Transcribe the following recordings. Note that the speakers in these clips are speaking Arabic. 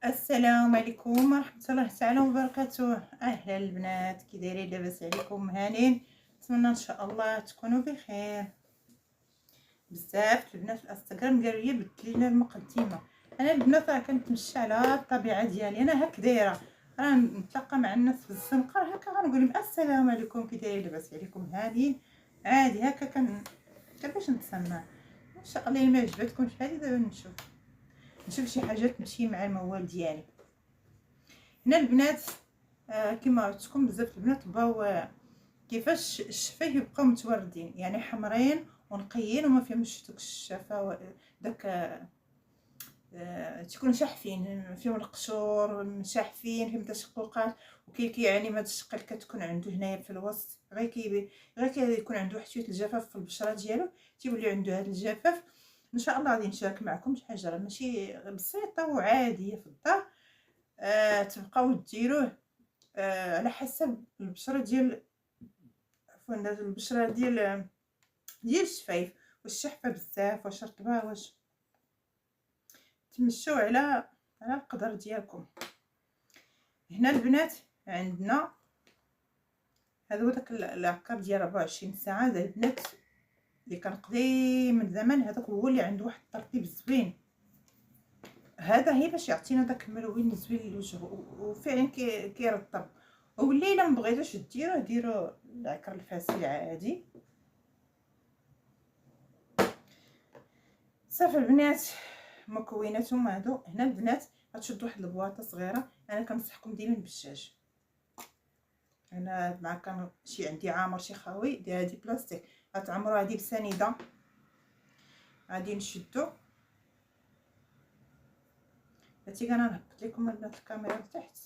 السلام عليكم ورحمة الله تعالى وبركاته. اهلا البنات، كي دايرين؟ لاباس عليكم؟ هانين؟ نتمنى ان شاء الله تكونوا بخير. بزاف البنات في الانستغرام قالوا لي بدلي لنا المقدمه. انا البنات راه كنتمشى على الطبيعه ديالي، انا هاك دايره، راه نتلاقى مع الناس في الزنقه هكا غنقول لهم السلام عليكم، كي دايرين؟ لاباس عليكم؟ هانين؟ عادي هكا كيفاش نتسمى. ان شاء الله ما عجبتكمش هذه. دابا نشوف شي حاجه تمشي مع الموال ديالي. هنا البنات كما عرفتكم بزاف البنات بغاو كيفاش الشفاه يبقاو متوردين، يعني حمرين ونقيين وما فيهمش دوك الشفا داك تكون شاحفين، فيهم القشور شاحفين، فيهم تشققات. يعني ما الشقه كتكون عنده هنايا في الوسط، غير يكون عنده واحد شويه الجفاف في البشره ديالو، تيولي عنده هذا الجفاف. ان شاء الله غادي نشارك معكم شي حاجه راه ماشي بسيطه وعاديه في الدار. تبقاو ديروه على حسب البشره ديال، عفوا البشره ديال الشفايف، واش شحفه بزاف واش رطبه، واش تمشوا على القدر ديالكم. هنا البنات عندنا هذا هو داك العقار ديال 24 ساعه. هذا البنات اللي كان قديم من زمان، هذاك هو اللي عنده واحد الترطيب زوين. هذا هي باش يعطينا داك الملون زوين للوجه، وفعلا كيرطب. والليله ما بغيتوش ديروا العكر الفاسي عادي. صافي البنات، مكوناتهم هادو. هنا البنات غتشدوا واحد البواطه صغيره، انا كنصحكم ديما بالدجاج. انا مع كان شي عندي عامر شي خاوي ديال هادي بلاستيك، غتعمروا هادي بسنيده. غادي نشدو هاتي، انا نهبط لكم البنات الكاميرا لتحت،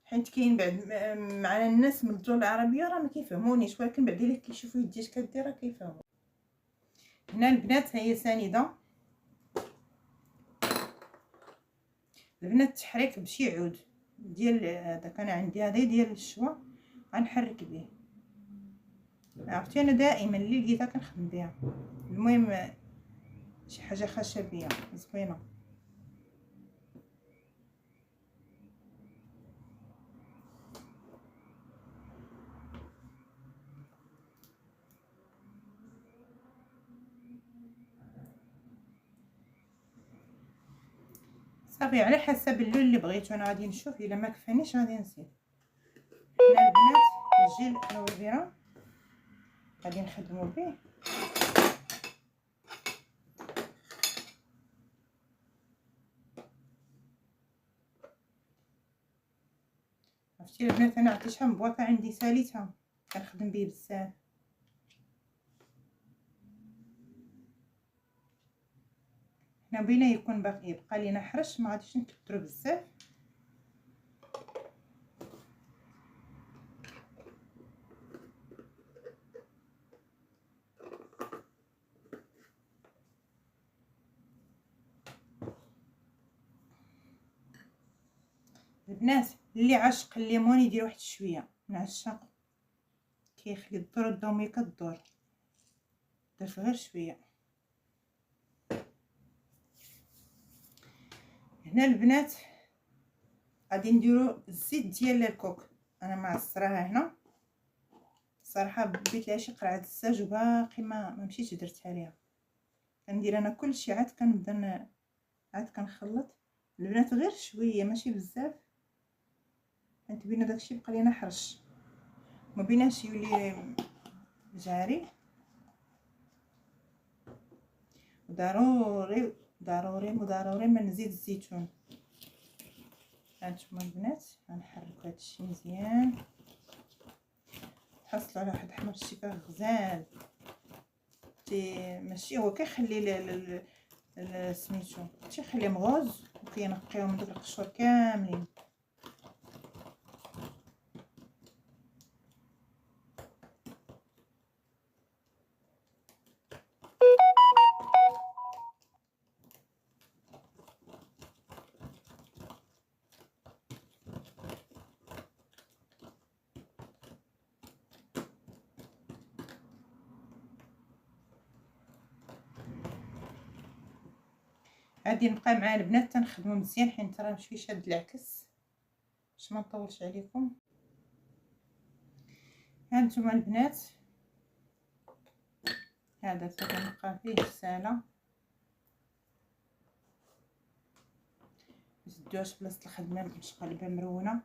حيت كاين بعد معنا الناس من الدول العربيه راه ما كيفهمونيش، ولكن بعد اللي كيشوفوا يدي اش كدير راه كيفهموا. هنا البنات هي سنيده. البنات التحريك بشي عود ديال هذاك، انا عندي هذا ديال الشوا غنحرك به. عرفتي انا دائما اللي لقيتها كنخدم بها. المهم شي حاجه خشبيه زوينه. صافي على حسب اللون اللي بغيتو. انا غادي نشوف الا ما كفانيش غادي نزيد. هنا البنات الجيل الالوفيرا غادي نخدموا به. عرفتي البنات انا عرفتي شحال من بواطه عندي ساليتها كنخدم به بزاف. حنا بغينا يكون باقي يبقى لينا حرش، ما غاديش نكثروا بزاف. البنات اللي عاشق الليمون يدير واحد شويه من عشاق، كيخلي الدور الدومي كدور، درت غير شويه. هنا البنات غادي نديرو الزيت ديال الكوك. انا معصراها هنا صراحه، بديت لها شي قرعه الساج وباقي ما مشيتش درتها ليها. كندير انا كلشي عاد كنبدا عاد كنخلط. البنات غير شويه ماشي بزاف، حيت بينا داكشي بقى لينا حرش، ما بيناش يولي جاري. ضروري ضروري ضروري ما نزيد الزيتون. هانتوما البنات غنحرك هادشي مزيان، حصلوا على واحد احمر الشفاه غزال. ماشي هو كيخلي سميتو تيخليه مغوز، وكينقيو من دوك القشور كاملين. غادي نبقى مع البنات تنخدمو مزيان حيت راه مشي شاد العكس باش ما نطولش عليكم. ها نتوما البنات، هذا تنبقى فيه رساله، متدوش بلاصه الخدمه مشقلبه مرونه،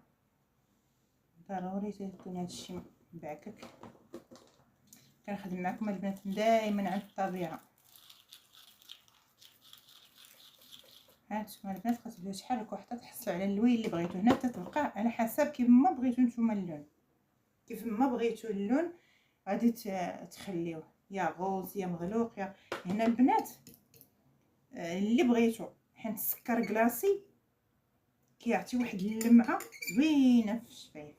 ضروري تكون هادشي بعكك. كنخدم معكم البنات دائما عن الطبيعه. هانتوما البنات كتبداو تحركوا حتى تحصلوا على اللون اللي بغيتو. هنا تتبقى على حسب كيف ما بغيتو نتوما اللون، كيف ما بغيتو اللون غادي تخليوه، يا غوز يا مغلوق يا. هنا البنات اللي بغيتو، حيت السكر كلاصي كيعطي واحد اللمعه زوينه في الشفايف،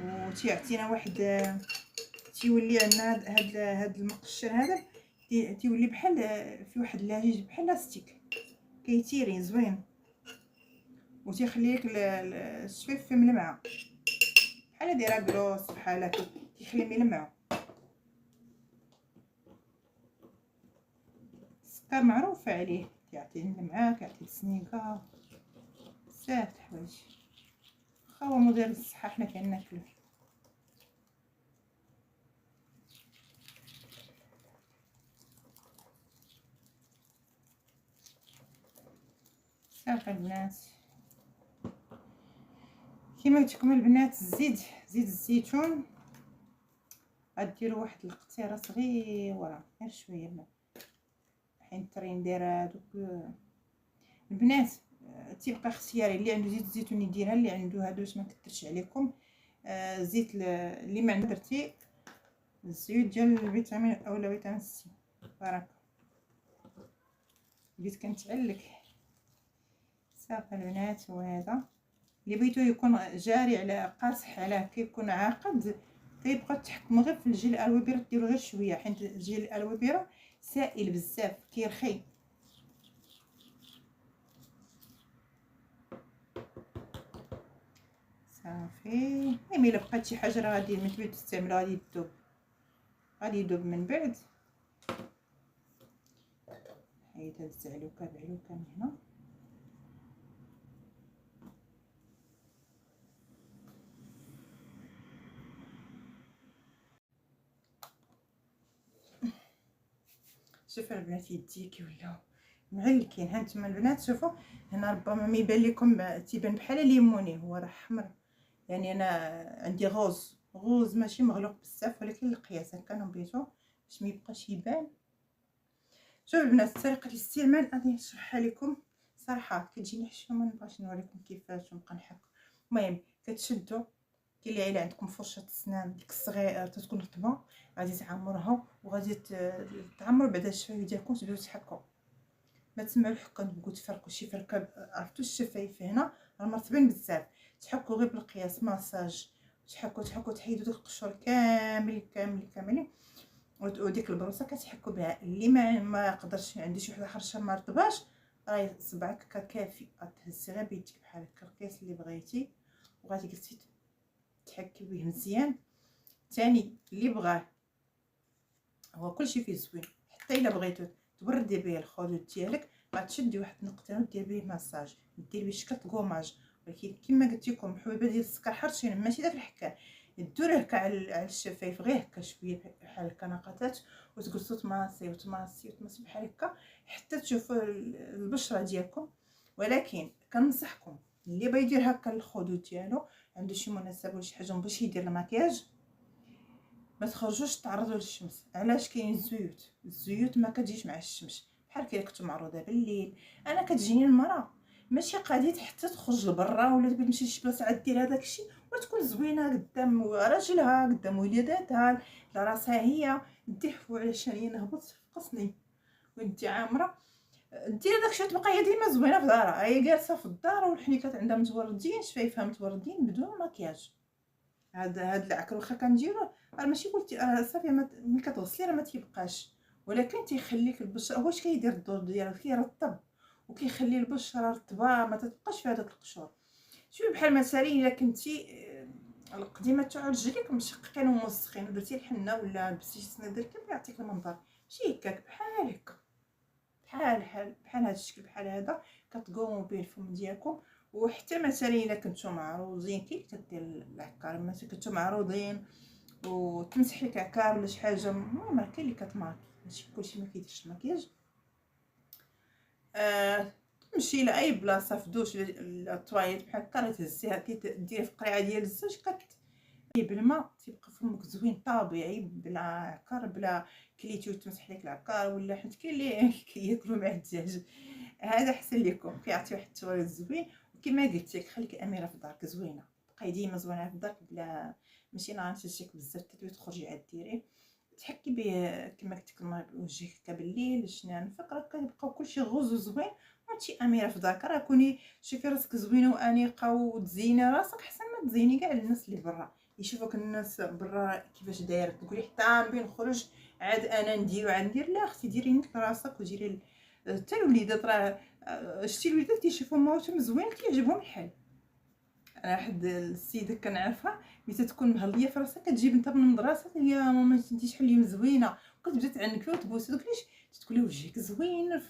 وتيعطينا واحد تيولي عندنا هاد المقشر هذا تيولي بحال في واحد لاجيج بحال لاستيك، كيتيري زوين وتيخلي لك الشفايف ملمعه بحال دايره كروس بحال هكا، كيخليهم يلمعوا. السكر معروف عليه كيعطي اللمعه كيعطي السنيقه، بزاف د الحوايج. واخا هو مضر للصحه حنا كناكلوه. صافي البنات، كيما قلت لكم البنات زيت الزيتون غديروا واحد القطيره صغيره غير شويه، حيت ترين دايره دوك البنات. تيبقى اختياري، اللي عنده زيت الزيتون يديرها، اللي عنده هادو باش ما نكثرش عليكم. زيت اللي ما درتي الزيوت ديال الفيتامين اولا فيتامين سي بركه. بديت كنتعلك. صافي البنات، وهذا اللي بغيتو يكون جاري على قاصح على كيكون عاقد، تيبقى تحكموا غير في الجيل الالوبيرا، ديروا غير شويه حيت الجيل الالوبيرا سائل بزاف كيرخي. صافي المهم الا بقات شي حاجه راه غادي ملي تبداو تستعملوا غادي يذوب، غادي يذوب من بعد. حيد هاد الزعلوكه بعلوكه من هنا. شوفوا البنات يدي كيولاو معلكين. ها نتوما البنات شوفوا هنا ربما ما يبان لكم، تيبان بحال الليموني، هو راه حمر يعني. انا عندي غوز ماشي مغلوق بزاف، ولكن القياس هكا نبيتو باش ما يبقاش يبان. شوفوا البنات طريقه الاستعمال غادي نشرحها لكم صراحه، كتجيني حشومه ما نبغاش نوريكم كيفاش ونبقى نحك. المهم كتشدوا، كاين اللي عيله عندكم فرشه السنان ديك الصغيره تكون رطبه، غادي تعمرها وغادي تعمروا بعدا الشفايف ديالكم، تبداو تحكوا. ما تسمعوا الحكه تبقوا تفركوا شي فركه. عرفتوا الشفايف هنا راه مرطبين بزاف، تحكوا غير بالقياس ماساج، تحكوا تحيدوا داك القشور كاملين وديك البروسه كتحكوا بها. اللي ما قدرش، عندي شي وحده خرشه ما رطباش، راه صبعك كافي، غتهزي غير بيدك بحال هكا القياس اللي بغيتي وغادي جلسي تحكي به مزيان. ثاني اللي بغاه هو كلشي فيه زوين، حتى الا بغيتو تبردي به الخدود ديالك غتشدي واحد النقطه ودير به ماساج، دير به شكل كوماج. ولكن كما قلت لكم حبيبه ديال السكر حرشين ماشي داك الحكا، ديروه هكا على الشفايف غير هكا شويه بحال هكا نقطات، وتجلسوا تماسي بحال هكا حتى تشوفوا البشره ديالكم. ولكن كنصحكم اللي بغى يدير هكا الخدود ديالو، عنده شي مناسبه ولا شي حاجه باش يدير المكياج، ما تخرجوش تعرضوا للشمس. علاش؟ كاين الزيوت ما كتجيش مع الشمس، بحال كي كنتو معروضه بالليل. انا كتجيني المراه ماشي قاديت حتى تخرج لبرا ولا تبغي تمشي لشي بلاصه عاد دير هذاك الشيء وتكون زوينه قدام راجلها قدام وليداتها لراسها هي. دحفوا علشان نهبط في قصني وانت عامره دير داك الشيء، تبقى هي ديما زوينه في دارها، هي جالسه في الدار والحنيكات عندها متوردين، شفايفها متوردين بدون مكياج. هاد العكر واخا كنديروه راه ماشي قلتي صافي ملي كتغسلي راه ما تيبقاش، ولكن تيخليك البشره. واش كيدير الدور ديالو؟ كيرطب وكيخلي البشره رطبه ما تبقاش فيها داك القشور. شوفي بحال مثلا الا كنتي القديمه تاع رجليك مشققين وموسخين، درتي الحنه ولا لبستي شي صنادير كيف يعطيك المنظر؟ ماشي هكاك، بحال هكا بحال هذا الشكل بحال هذا كتقوموا به الفم ديالكم. وحتى مثلا الا كنتو معروضين كي كدير العكار، مثلا كنتو معروضين وتمسح لك عكار ولا شي حاجه، المهم كاين اللي كتماكي، ماشي كلشي ما كيديرش المكياج. تمشي لاي بلاصه في دوش الطوايط بحال هكا، تهزيها كديري في قرعه ديال الزاج بالماء، تيبقى فمك زوين طبيعي بلا عكار بلا كليتي وتمسح لك العكار، ولا حيت كاين اللي كياكلوا مع الدجاج. هذا احسن لكم، كيعطي واحد التوريد زوين. وكما قلت لك خليك اميره في دارك زوينه، بقاي ديما زوينه في دارك بلا ماشي نهار تجيك بزاف تدوي تخرجي عاد ديريه تحكي به كما قلت لك وجهك هكا بالليل الشنان فقره كيبقاو كلشي غوز وزوين. وانتي اميره في دارك راه كوني شوفي راسك زوينه وانيقه وتزيني راسك احسن ما تزيني كاع الناس اللي برا يشوفوك الناس برا كيفاش دايره، تقولي حتى نبي نخرج عاد انا ندير وعاد ندير. لا اختي ديري نك راسك وديري حتى الوليدات راه شتي الوليدات تيشوفوا ماماتهم زوين كيعجبهم الحال. انا واحد السيده كنعرفها ملي تكون مهليه في راسها كتجيب انت من المدرسه يا ماما انت شحال لي مزوينه، وكتبدا تعنكلو وتبوسو دوك ليش تقولي وجهك زوين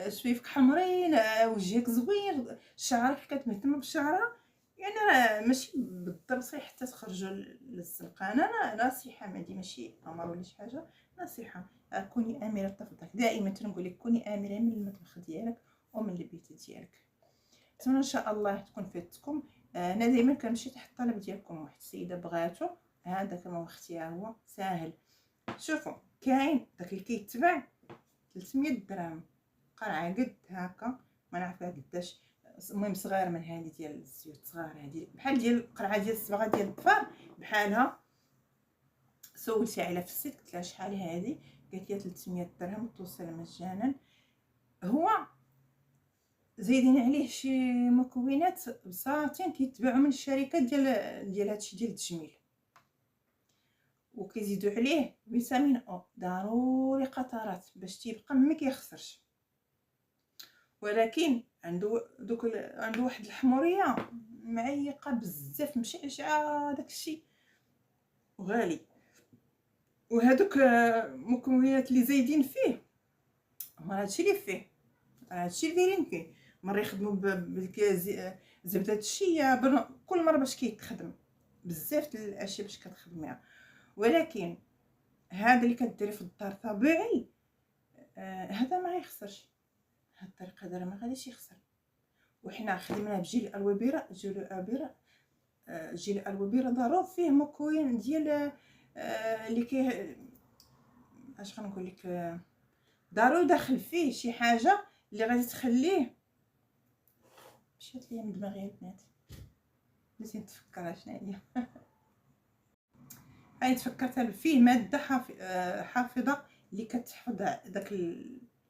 شفايفك حمرين وجهك زوين شعرك كتمهتم بشعرها. يعني راه ماشي بالضبط حتى تخرجوا للزنقه. انا نصيحه مادي ماشي امر ولا شي حاجه، نصيحه كوني اميره طفلك دائما تنقول لك كوني اميره من المطبخ ديالك ومن البيت ديالك. نتمنى ان شاء الله تكون فاتتكم. انا دائما كنمشي تحت الطلب ديالكم، واحد السيده بغاتو هذا كما اختيار هو ساهل. شوفوا كاين داك اللي كيتباع 300 درهم قرعه قد هكا ما نعرفها قداش، المهم صغير من هذه ديال الزيوت صغار، هذه بحال ديال القرعه ديال الصباغه ديال الظفار بحالها. سولتي على في السيت قلت لها شحال هذه، قالت لي 300 درهم توصل مجانا. هو زايدين عليه شي مكونات بساطين كيتباعوا من الشركات ديال هادشي ديال التجميل، وكيزيدوا عليه فيتامين او ضروري قطرات باش تيبقى ما كيخسرش. ولكن عنده واحد الحموريه معيقه بزاف مشعشعه داكشي وغالي. وهذوك المكونات اللي زايدين فيه هما هادشي اللي فيه، هادشي اللي دايرين فيه مره يخدموا زبده الشيا كل مره باش كيتخدم بزاف الاشياء باش كتخدميها. ولكن هذا اللي كديري في الدار طبيعي هذا ما يخسرش، هاد الطريقه هذا ما غاديش يخسر. وحنا خدمنا بجيل الالوبيرا، جيل الالوبيرا ضروري فيه مكون ديال اللي كي اش غنقول لك ضروري داخل فيه شي حاجه اللي غادي تخليه. مشات ليا من دماغي البنات نسيت نتفكر شنو هي. هاي تفكرت فيه ماده حافظه اللي كتحفظ داك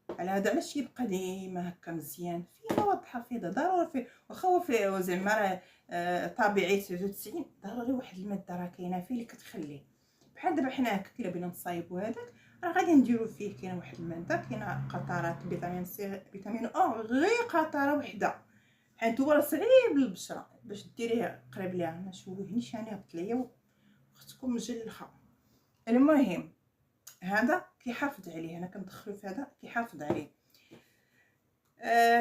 على هذا علاش يبقى ديما هكا مزيان. فيه مواد حافظه ضروري فيه، واخا هو فيه زعما راه طبيعي 99 ضروري واحد الماده راه كاينه فيه اللي كتخليه. بحال دابا حنا هكا كي بغينا نصايبوا هذاك راه غادي نديرو فيه كاينه واحد الماده كاينه قطرات فيتامين سي فيتامين او غير قطره وحده، حيت هو راه صعيب للبشره باش ديريه قريب ليها. ما شوهنيش انا هبط ليا اختكم مجلخه. المهم هذا كيحافظ عليه، انا كندخلو في هذا كيحافظ عليه.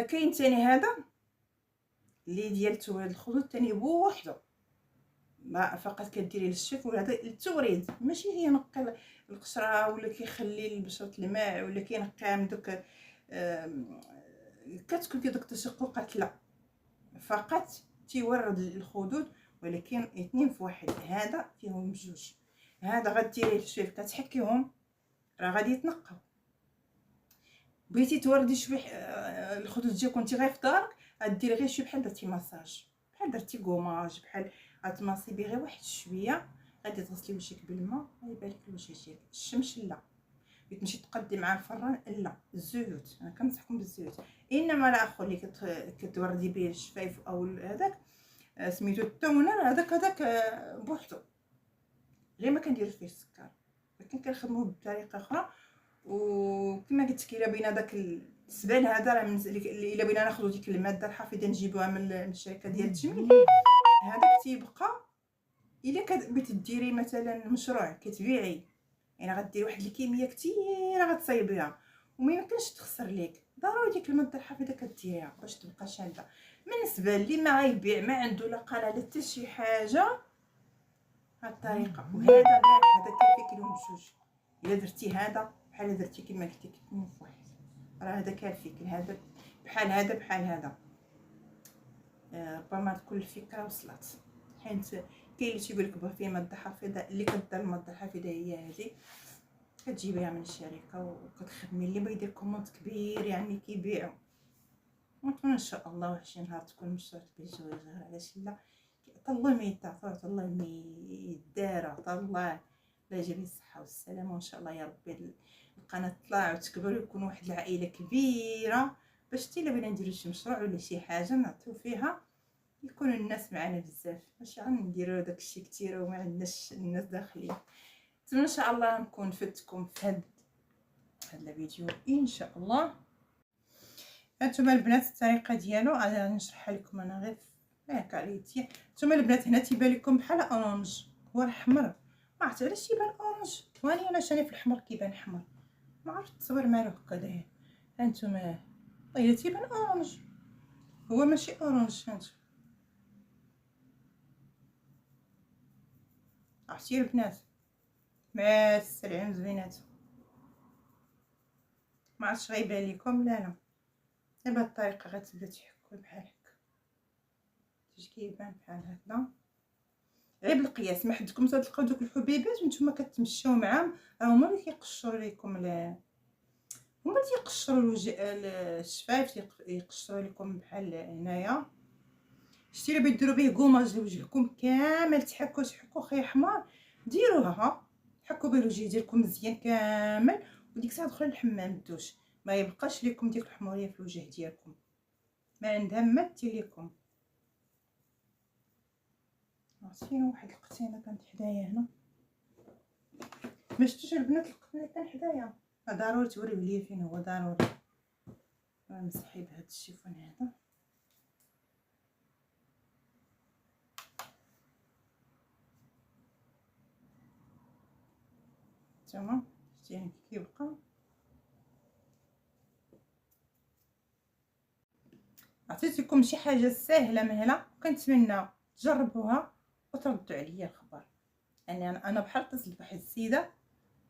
كاين ثاني هذا اللي ديال توريد الخدود ثاني بوحدو ما فقط كديريه للشف، ولا هذا التوريد ماشي هي نقي القشره ولا كيخلي البشره تلمع ولا كينقي من دوك كتكون دوك التشققات، لا فقط تيورد الخدود. ولكن اثنين في واحد، هذا فيهم بجوج. هذا غديريه للشف كتحكيهم راه غادي يتنقاو. بغيتي توردي شويه الخدود ديالك وانت غير في دارك غديري غير شي بحال درتي ماساج، بحال درتي كوماج، بحال غتماصيبي غير واحد شويه. غادي تغسلي وجهك بالماء يبان لك الوجه ديالك. الشمس لا، بغيت تمشي تقدي مع الفران لا، الزيوت انا كنصحكم بالزيوت. انما الاخر اللي كتوردي به الشفايف او هذاك سميتو التونر، هذاك بوحدو غير ما كندير فيه السكر، ولكن كنخدموه بطريقه اخرى. وكما قلت لك الا بينا داك السبان هذا راه الا بينا ناخذ ديك الماده الحافظه نجيبوها من الشركه ديال التجميل، هذاك تيبقى الا بغيتي ديري مثلا مشروع كتبيعي يعني غديري واحد الكميه كثيره غتصايبيها وما يمكنش تخسر ليك، ضروري ديك الماده الحافظه كديريها باش تبقى شاده. بالنسبه اللي ما غيبيع ما عنده لا قال على حتى شي حاجه، هاد الطريقه وهذا كاع هذا كيفيك لهم بجوج. الا درتي هذا بحال درتي كما قلت لك اثنين في واحد، راه هذا كافيك، هذا بحال هذا بحال هذا. ربما تكون الفكره وصلت، حيت كاين اللي تيقول لك بغا فيه ماده حافظه، اللي كدار الماده الحافظه هي هذه، كتجيبيها من الشركه وكتخدمي اللي بغا يدير كوموند كبير يعني كيبيعوا. ونتمنى ان شاء الله واحد شي نهار تكون مشروع كبير زهر، علاش لا؟ عطا الله ما يتعطى، عطا الله ما يدار، عطا الله لا يجيب لي الصحه والسلامه. وان شاء الله يا ربي القناه تطلع وتكبر ويكون واحد العائله كبيره، باش حتى الا بغينا نديرو شي مشروع ولا شي حاجه نعطيو فيها يكونوا الناس معنا بزاف، ماشي غنديروا داكشي كثير وما عندناش الناس داخلين. نتمنى ان شاء الله نكون فدتكم في هذا الفيديو ان شاء الله. هانتوما البنات الطريقه ديالو غادي نشرحها لكم انا غير هكا على يدي. هانتوما البنات هنا تيبان لكم بحال اورانج، هو احمر، ما عرفت علاش تيبان اورانج، واني انا شاني في الاحمر كيبان احمر، ما عرفت التصوير مالو هكا داير. هانتوما طيب تيبان اورانج، هو ماشي اورانج. هانتوما عرفتي البنات مع السلعين زوينات، ما عرفتش غيبان لكم لا لا. بهاد الطريقه غتبدا تحكوا بحال هكا، تيجي كيبان بحال هكا غير بالقياس. ما حدكم تلقاو دوك الحبيبات وانتم كتمشاو معاهم، راه هما اللي كيقشروا لكم هما اللي تيقشروا الشفايف، يقشروا لكم بحال هنايا. شتي الا بغيتو ديروا به كوماج لوجهكم كامل، تحكوا خي حمار ديروها، حكوا به الوجه ديالكم مزيان كامل، وديك الساعه دخلوا للحمام الدوش، ما يبقاش لكم ديك الحموريه في الوجه ديالكم، ما عندها ما دير لكم. عرفتي واحد القتينه كانت حدايا هنا، ما شفتوش البنات القتينه كان حدايا، ضروري توريو ليا فين هو، ضروري نمسحي بهذا الشيفون هذا. نتوما شتي كيبقى. عطيتكم شي حاجه ساهله مهله، وكنتمنى تجربوها وتردوا عليا الخبر. يعني انا بحال اتصلت بواحد السيده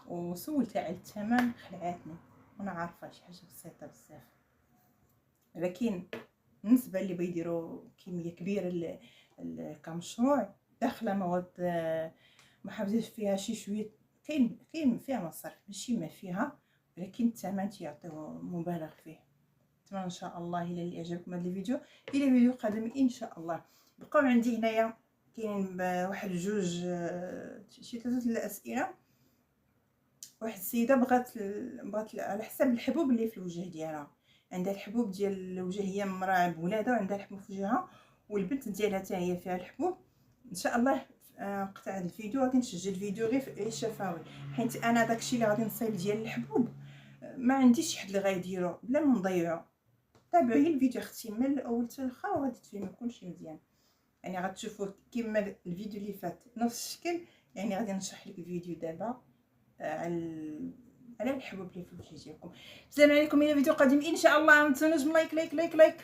وسولتها على الثمن، خلعاتني وانا عارفه شي حاجه بسيطه بزاف، ولكن بالنسبه اللي بيديروا كميه كبيره كمشروع داخله مواد محافظين فيها شي شويه، كاين فيها مصاريف ماشي ما فيها، ولكن الثمن تيعطيو مبالغ فيه. نتمنى ان شاء الله الى اللي عجبكم هذا الفيديو، الى فيديو قادم ان شاء الله. بقاو عندي هنايا كاين واحد جوج شي ثلاثه الاسئله. واحد السيده بغات على حساب الحبوب اللي في الوجه ديالها، عندها الحبوب ديال الوجه، هي مراه بولادها وعندها الحبوب في وجهها، والبنت ديالها حتى هي فيها الحبوب. ان شاء الله قطع هذا الفيديو غادي نسجل فيديو غير شفوي، حيت انا داكشي اللي غادي نصايب ديال الحبوب ما عنديش شي حد اللي غيديرو بلا ما نضيعو. تابعوا لي الفيديو اختي من الاول حتى الاخر وغادي تفهموا كلشي مزيان. يعني غتشوفوا كيما الفيديو اللي فات نفس الشكل، يعني غادي نشرح لك الفيديو دابا على الحبوب اللي في الوجه ديالكم. السلام عليكم، الى فيديو قادم ان شاء الله. ما تنسونوش لايك لايك لايك لايك.